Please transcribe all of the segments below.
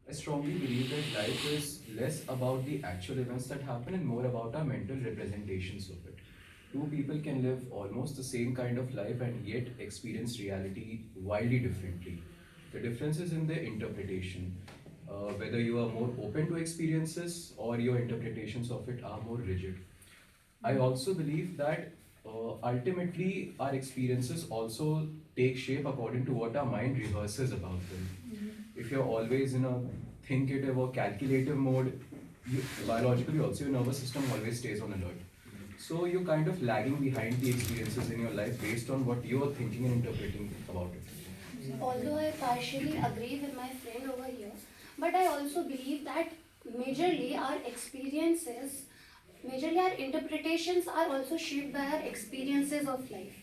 I strongly believe that life is less about the actual events that happen and more about our mental representations of it. Two people can live almost the same kind of life and yet experience reality wildly differently. The difference is in their interpretation, whether you are more open to experiences or your interpretations of it are more rigid. I also believe that ultimately our experiences also take shape according to what our mind rehearses about them. If you're always in a thinkative or calculative mode, biologically also your nervous system always stays on alert. So you're kind of lagging behind the experiences in your life based on what you're thinking and interpreting about it. Although I partially agree with my friend over here, but I also believe that majorly our experiences, majorly our interpretations are also shaped by our experiences of life.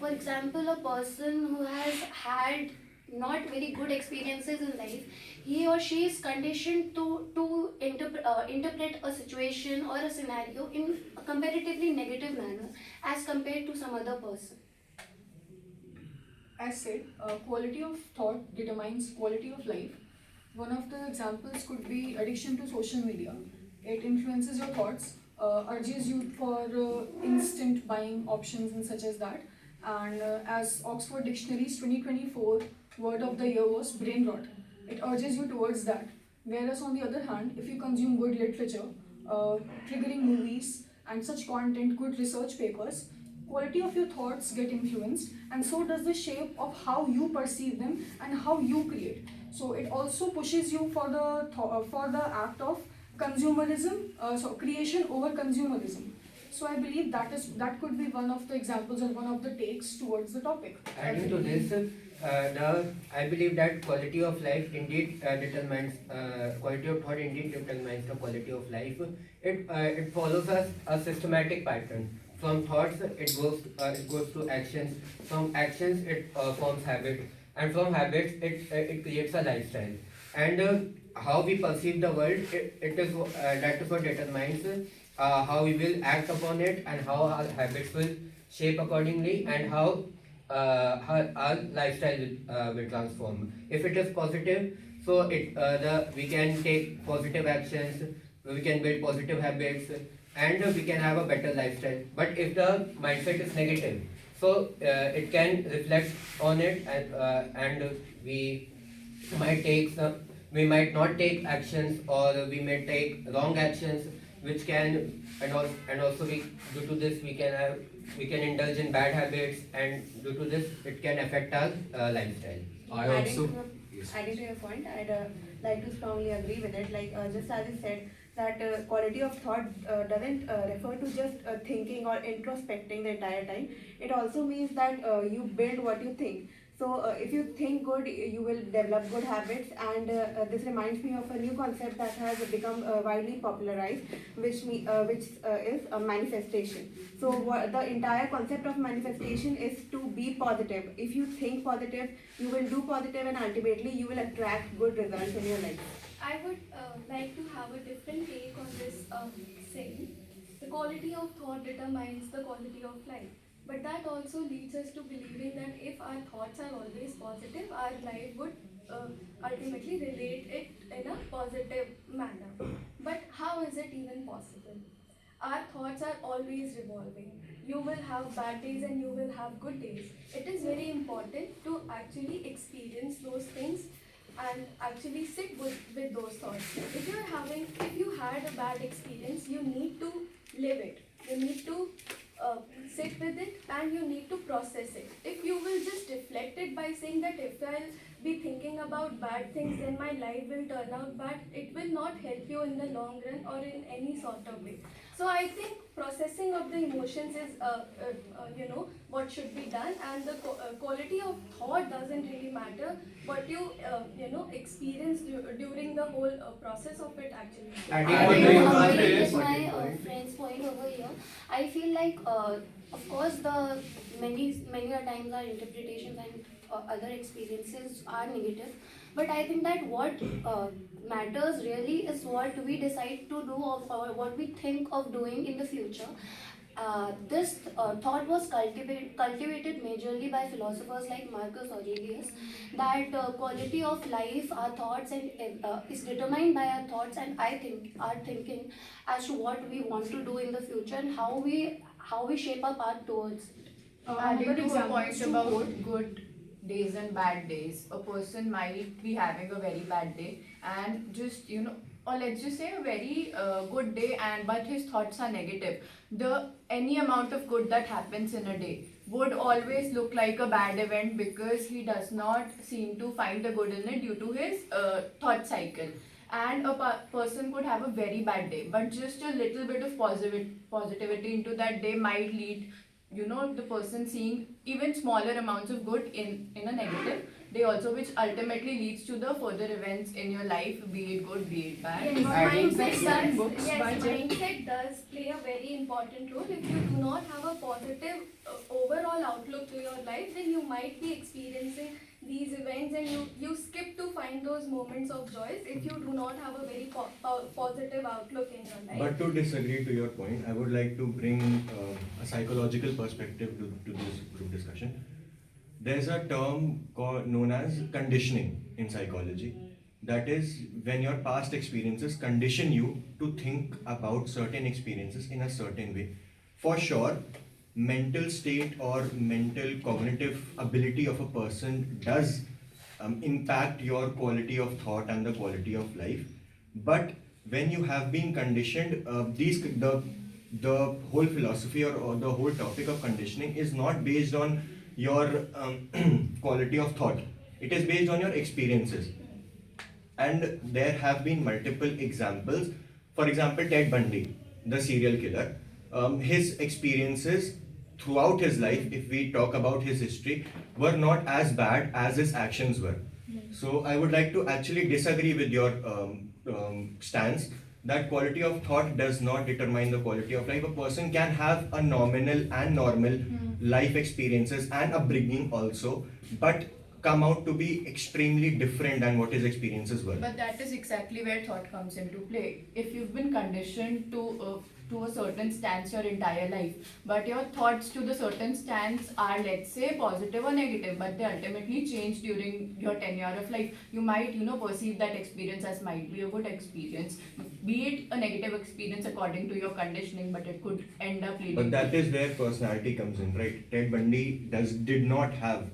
For example, a person who has had not very good experiences in life, he or she is conditioned to interpret a situation or a scenario in a comparatively negative manner as compared to some other person. As said, quality of thought determines quality of life. One of the examples could be addiction to social media. It influences your thoughts, urges you for instant buying options and such as that. And as Oxford Dictionary's 2024 word of the year was brain rot, it urges you towards that. Whereas on the other hand, if you consume good literature, triggering movies and such content, good research papers, quality of your thoughts get influenced, and so does the shape of how you perceive them and how you create. So it also pushes you for the act of consumerism, so creation over consumerism. So I believe that could be one of the examples or one of the takes towards the topic. Adding to this, I believe that quality of life indeed determines quality of thought indeed determines the quality of life. It follows a systematic pattern. From thoughts, it goes to actions. From actions, it forms habits, and from habits, it creates a lifestyle. And how we perceive the world, it is that is what determines how we will act upon it, and how our habits will shape accordingly, and how our lifestyle will transform. If it is positive, so we can take positive actions, we can build positive habits, and we can have a better lifestyle. But if the mindset is negative, so it can reflect on it, and might take some, we might not take actions, or we may take wrong actions, which can and also we due to this we can indulge in bad habits, and due to this it can affect our lifestyle. I Adding also, to your, yes. adding to your point, I'd like to strongly agree with it. Like just as you said, that quality of thought doesn't refer to just thinking or introspecting the entire time. It also means that you build what you think. So if you think good, you will develop good habits, and this reminds me of a new concept that has become widely popularized, which is a manifestation. So the entire concept of manifestation is to be positive. If you think positive, you will do positive, and ultimately you will attract good results in your life. I would like to have a different take on this saying. The quality of thought determines the quality of life. But that also leads us to believing that if our thoughts are always positive, our life would ultimately relate it in a positive manner. But how is it even possible? Our thoughts are always revolving. You will have bad days and you will have good days. It is very important to actually experience those things and actually sit with those thoughts. If you had a bad experience, you need to live it. You need to sit with it and you need to process it. If you will just deflect it by saying that if I'll be thinking about bad things, then my life will turn out bad, it will not help you in the long run or in any sort of way. So I think processing of the emotions is, what should be done, and the quality of thought doesn't really matter. What you, experience during the whole process of it actually. Adding I on do to your agree with my important point. friend's point over here. I feel like, of course, the many a times our interpretations and other experiences are negative, but I think that what matters really is what we decide to do or what we think of doing in the future. This thought was cultivated majorly by philosophers like Marcus Aurelius, that quality of life, our thoughts, and is determined by our thoughts and I think our thinking as to what we want to do in the future and how we shape our path towards it. Adding Another to a example point is to about quote. good days and bad days, a person might be having a very bad day and just, or let's just say a very good day, and but his thoughts are negative. The any amount of good that happens in a day would always look like a bad event because he does not seem to find the good in it due to his thought cycle. And a person could have a very bad day, but just a little bit of positivity into that day might lead, the person seeing even smaller amounts of good in a negative day also, which ultimately leads to the further events in your life, be it good, be it bad. Yes, Adding mindset certain does. books Yes, by Jeff. mindset does play a very important role. If you do not have a positive overall outlook to your life, then you might be experiencing these events, and you skip to find those moments of joy if you do not have a very positive outlook in your life. But to disagree to your point, I would like to bring a psychological perspective to this group discussion. There's a term known as conditioning in psychology. That is when your past experiences condition you to think about certain experiences in a certain way. For sure, mental state or mental cognitive ability of a person does impact your quality of thought and the quality of life. But when you have been conditioned, the whole philosophy or the whole topic of conditioning is not based on your quality of thought. It is based on your experiences. And there have been multiple examples. For example, Ted Bundy, the serial killer, his experiences throughout his life, if we talk about his history, were not as bad as his actions were. So I would like to actually disagree with your stance that quality of thought does not determine the quality of life. A person can have a nominal and normal life experiences and upbringing also, but come out to be extremely different than what his experiences were. But that is exactly where thought comes into play. If you've been conditioned to a certain stance your entire life, but your thoughts to the certain stance are, let's say, positive or negative, but they ultimately change during your tenure of life, you might, perceive that experience as might be a good experience, be it a negative experience according to your conditioning, but it could end up leading. But that is where personality comes in, right? Ted Bundy did not have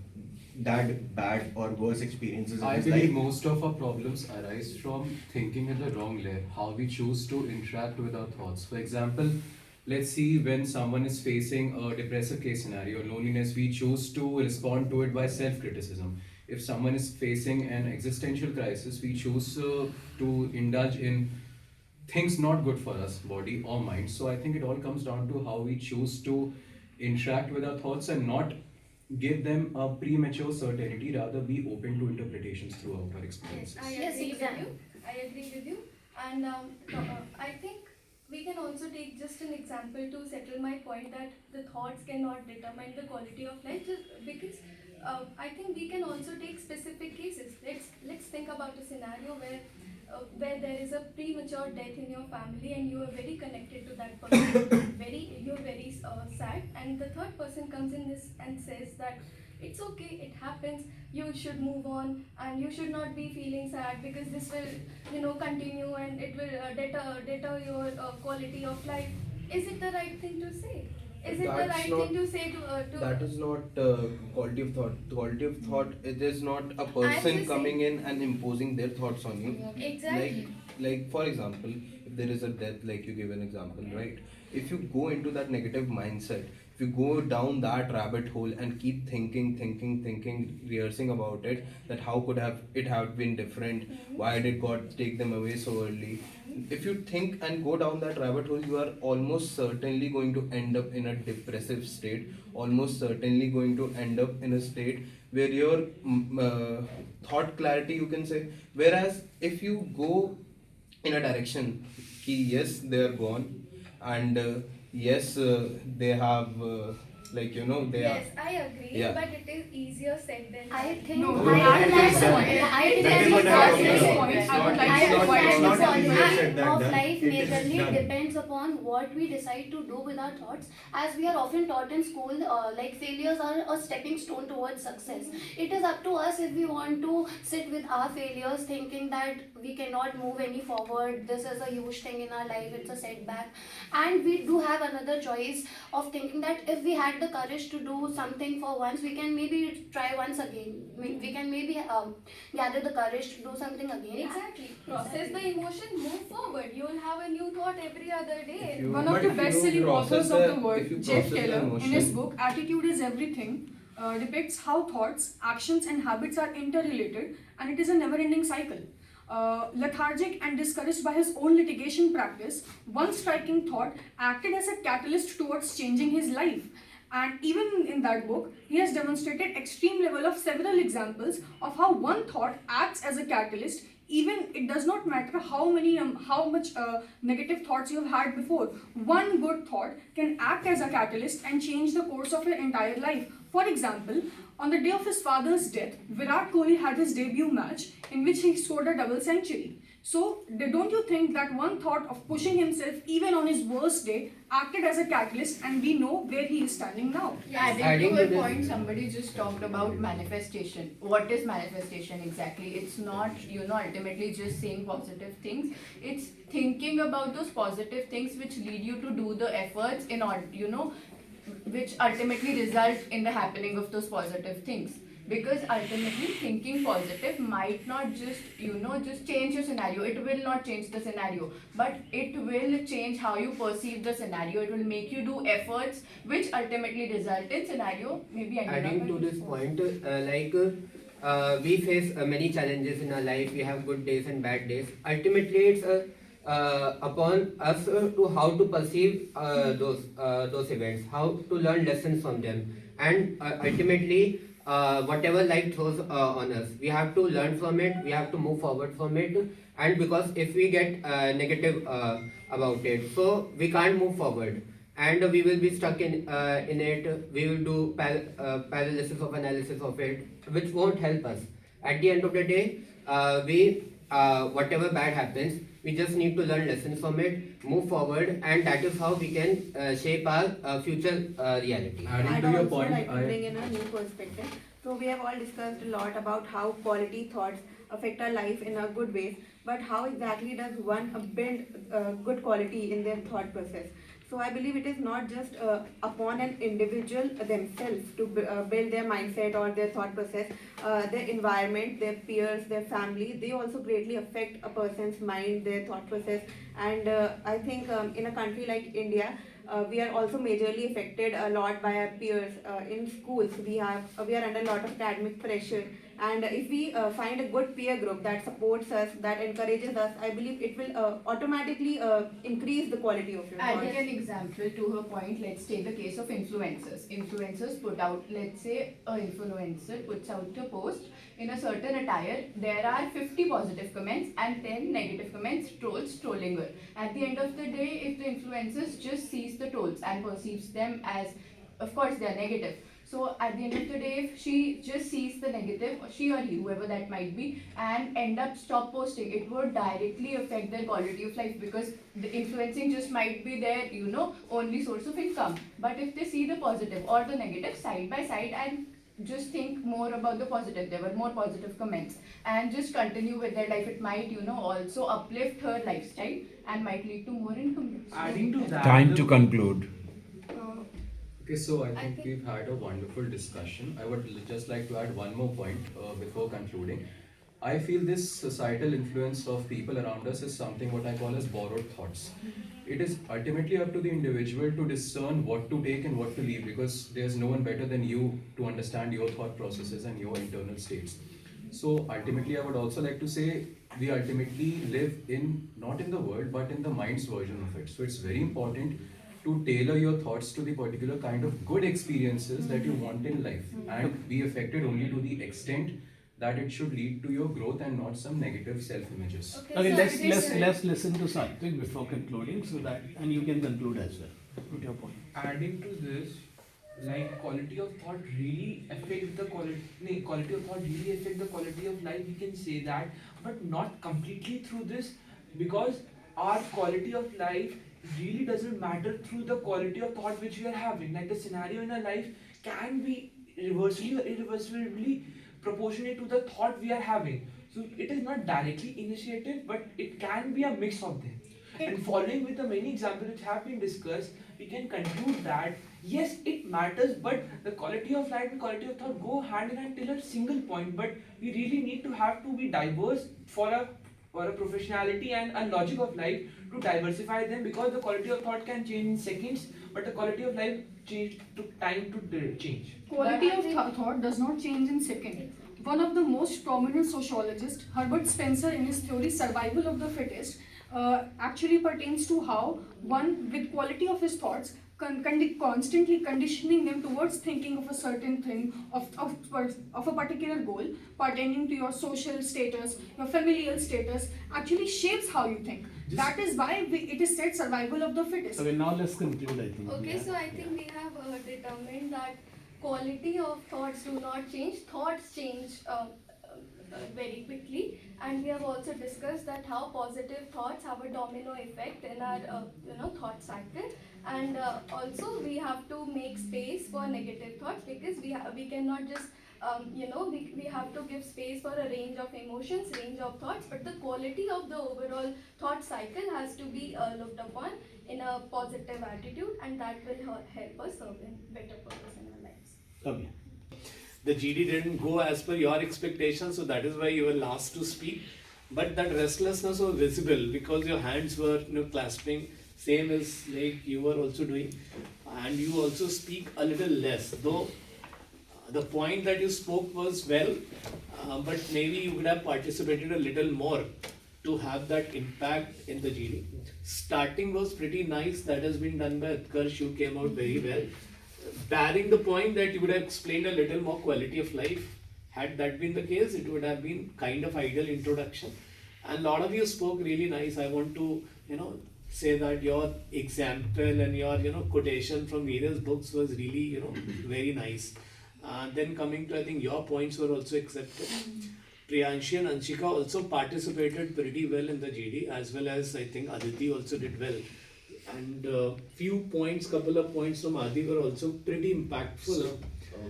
that bad or worse experiences in I his believe life. most of our problems arise from thinking at the wrong layer, how we choose to interact with our thoughts. For example, let's see when someone is facing a depressive case scenario, loneliness, we choose to respond to it by self-criticism. If someone is facing an existential crisis, we choose to indulge in things not good for us, body or mind. So I think it all comes down to how we choose to interact with our thoughts and not give them a premature certainty, rather be open to interpretations throughout our experiences. I Yes, agree with exactly. you. I agree with you. And I think we can also take just an example to settle my point that the thoughts cannot determine the quality of life. Just because I think we can also take specific cases. Let's think about a scenario where there is a premature death in your family and you are very connected to that person. You're very sad, and the third person comes in this and says that it's okay, it happens, you should move on and you should not be feeling sad because this will continue and it will deter your quality of life. Is it the right thing to say? Is it the That's right not- thing to say to That is not quality of thought. The quality of thought, it is not a I'm person just coming in and imposing their thoughts on you. exactly. Like for example, if there is a death, like you gave an example, right? If you go into that negative mindset, if you go down that rabbit hole and keep thinking, rehearsing about it, that how could have it have been different? Why did God take them away so early? If you think and go down that rabbit hole, you are almost certainly going to end up in a depressive state, almost certainly going to end up in a state where your thought clarity, you can say. Whereas if you go in a direction, yes, they are gone, and yes, they have, they are. Yes, I agree, Yeah. but it is easier said than I done. think No, I that would like is to what- I would that like is to what I ask was this saying. point. It's I would not like I to not- understand it's the not easier quality said than of done. life It is majorly done. depends upon what we decide to do with our thoughts. As we are often taught in school, like failures are a stepping stone towards success. It is up to us if we want to sit with our failures thinking that we cannot move any forward, this is a huge thing in our life, it's a setback. And we do have another choice of thinking that if we had the courage to do something for once, we can maybe try once again. We can maybe gather the courage to do something again. Exactly. Process the emotion, move forward. You'll have a new thought every other day. One of the But if you best-selling process authors of the if you world, Jeff process the Taylor, in emotion- his book Attitude is Everything, depicts how thoughts, actions, and habits are interrelated, and it is a never-ending cycle. Lethargic and discouraged by his own litigation practice, one striking thought acted as a catalyst towards changing his life. And even in that book, he has demonstrated extreme level of several examples of how one thought acts as a catalyst. Even it does not matter how much negative thoughts you have had before. One good thought can act as a catalyst and change the course of your entire life. For example, on the day of his father's death, Virat Kohli had his debut match in which he scored a double century. So, don't you think that one thought of pushing himself even on his worst day acted as a catalyst, and we know where he is standing now? Adding Adding to to a this- point, somebody just talked about manifestation. What is manifestation exactly? It's not, ultimately just saying positive things. It's thinking about those positive things which lead you to do the efforts in order, which ultimately result in the happening of those positive things. Because ultimately thinking positive might not just just change your scenario. It will not change the scenario, but it will change how you perceive the scenario. It will make you do efforts which ultimately result in scenario maybe ending Adding up to at this point, we face many challenges in our life. We have good days and bad days. Ultimately, it's upon us to how to perceive those events, how to learn lessons from them, and ultimately, whatever life throws on us, we have to learn from it. We have to move forward from it. And because if we get negative about it, so we can't move forward, and we will be stuck in it. We will do paralysis of analysis of it, which won't help us. At the end of the day, we whatever bad happens, we just need to learn lessons from it, move forward, and that is how we can shape our future reality. Adding I'd to your also point, like to bring in a new perspective. So we have all discussed a lot about how quality thoughts affect our life in a good ways, but how exactly does one build good quality in their thought process? So I believe it is not just upon an individual themselves to build their mindset or their thought process. Their environment, their peers, their family, they also greatly affect a person's mind, their thought process. And I think in a country like India, we are also majorly affected a lot by our peers. In schools, we are under a lot of academic pressure, and if we find a good peer group that supports us, that encourages us, I believe it will automatically increase the quality of your Adding thoughts. an example to her point, let's take the case of influencers. Influencers put out, let's say, an influencer puts out a post in a certain attire. There are 50 positive comments and 10 negative comments, trolls trolling her. At the end of the day, if the influencers just sees the trolls and perceives them as, of course, they are negative. So at the end of the day, if she just sees the negative, or she or he, whoever that might be, and end up stop posting, it would directly affect their quality of life, because the influencing just might be their, only source of income. But if they see the positive or the negative side by side and just think more about the positive, there were more positive comments, and just continue with their life, it might, also uplift her lifestyle and might lead to more income. Adding to that, Time to conclude. Okay, so I I think think- we've had a wonderful discussion. I would just like to add one more point before concluding. I feel this societal influence of people around us is something what I call as borrowed thoughts. It is ultimately up to the individual to discern what to take and what to leave, because there's no one better than you to understand your thought processes and your internal states. So ultimately, I would also like to say we ultimately live in, not in the world, but in the mind's version of it. So it's very important to tailor your thoughts to the particular kind of good experiences that you want in life, and be affected only to the extent that it should lead to your growth and not some negative self-images. okay, so let's it is- let's listen to Satvik before concluding, so that and you can conclude as well with your point. Adding to this, like quality of thought really affect the quality of thought really affect the quality of life, we can say that, but not completely through this, because our quality of life really doesn't matter through the quality of thought which we are having. Like the scenario in our life can be reversibly or irreversibly proportionate to the thought we are having. So it is not directly initiative, but it can be a mix of them. And following with the many examples which have been discussed, we can conclude that yes, it matters, but the quality of life and quality of thought go hand in hand till a single point. But we really need to have to be diverse for a professionality and a logic of life to diversify them, because the quality of thought can change in seconds, but the quality of life change took time to change. Quality of thought does not change in second. One of the most prominent sociologists, Herbert Spencer, in his theory Survival of the Fittest, actually pertains to how one with quality of his thoughts constantly conditioning them towards thinking of a certain thing, of a particular goal pertaining to your social status, your familial status, actually shapes how you think. That is why it is said survival of the fittest. Okay, now let's conclude, I think. Okay, so I think we have determined that quality of thoughts do not change. Thoughts change very quickly, and we have also discussed that how positive thoughts have a domino effect in our thought cycle, and also we have to make space for negative thoughts, because we cannot just we have to give space for a range of emotions, range of thoughts, but the quality of the overall thought cycle has to be looked upon in a positive attitude, and that will help us serve in better purpose in our lives. Okay. The GD didn't go as per your expectations, so that is why you were last to speak. But that restlessness was visible because your hands were clasping, same as like you were also doing, and you also speak a little less. Though the point that you spoke was well, but maybe you would have participated a little more to have that impact in the GD. Starting was pretty nice. That has been done by Utkarsh. You came out very well. Barring the point that you would have explained a little more quality of life, had that been the case, it would have been kind of ideal introduction. And a lot of you spoke really nice. I want to, say that your example and your, quotation from various books was really, very nice. Then coming to, I think your points were also accepted. Priyanshi and Anshika also participated pretty well in the GD, as well as I think Aditi also did well. And couple of points from Adi were also pretty impactful. So,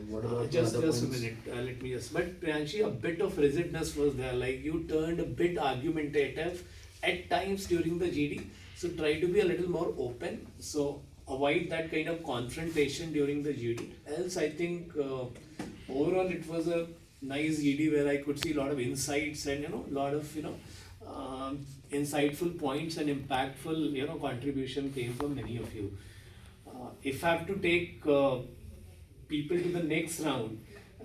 what about Just the other a points? minute, let me just. But Priyanshi, a bit of rigidness was there. Like you turned a bit argumentative at times during the GD. So try to be a little more open. So avoid that kind of confrontation during the GD. Else, I think overall it was a nice GD where I could see a lot of insights and a lot of insightful points and impactful contribution came from many of you. If I have to take people to the next round,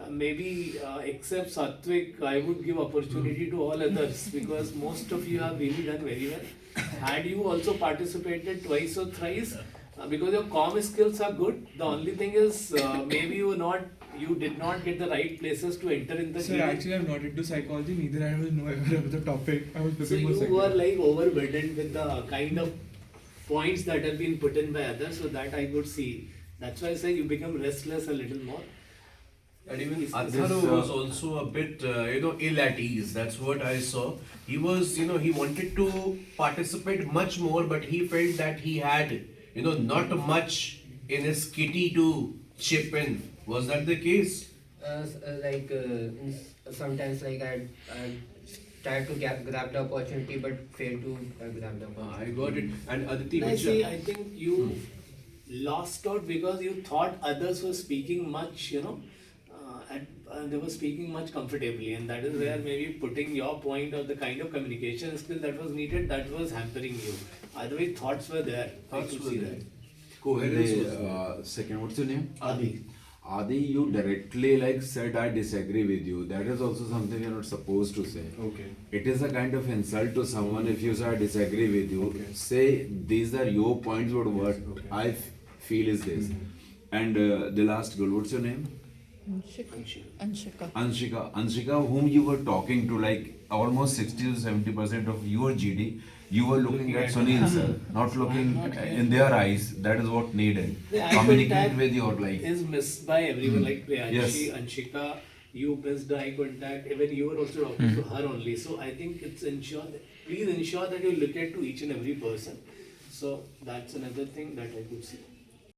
maybe except Satvik, I would give opportunity to all others because most of you have really done very well. Had you also participated twice or thrice, because your comm skills are good, the only thing is maybe you did not get the right places to enter in the So GD. actually I'm not into psychology, neither I was aware of the topic. I was So looking for you were second. like overburdened with the kind of points that have been put in by others, so that I could see. That's why I say you become restless a little more. And even Is- Adharu was also a bit, ill at ease. That's what I saw. He was, he wanted to participate much more, but he felt that he had, not much in his kitty to chip in. Was that the case? Sometimes I tried to grab the opportunity but failed to grab the opportunity. I got it. And Aditi, I see, I think you lost out because you thought others were speaking much, and they were speaking much comfortably, and that is where maybe putting your point or the kind of communication skill that was needed, that was hampering you. Otherwise, thoughts were there. I could see that. Coherence was The second, what's your name? Adi. Adi, you directly said I disagree with you. That is also something you're not supposed to say. Okay. It is a kind of insult to someone if you say I disagree with you. Okay. Say these are your points, but what Okay. I feel is this. And the last girl, what's your name? Anshika, whom you were talking to, like almost 60 to 70% of your GD, you were looking at Sunil sir, not looking in their eyes. That is what needed. The eye Communicate contact with your like. is missed by everyone, like Priyanshi, Yes. Anshika, you missed the eye contact, even you were also talking to her only. So I think please ensure that you look at to each and every person. So that's another thing that I could see.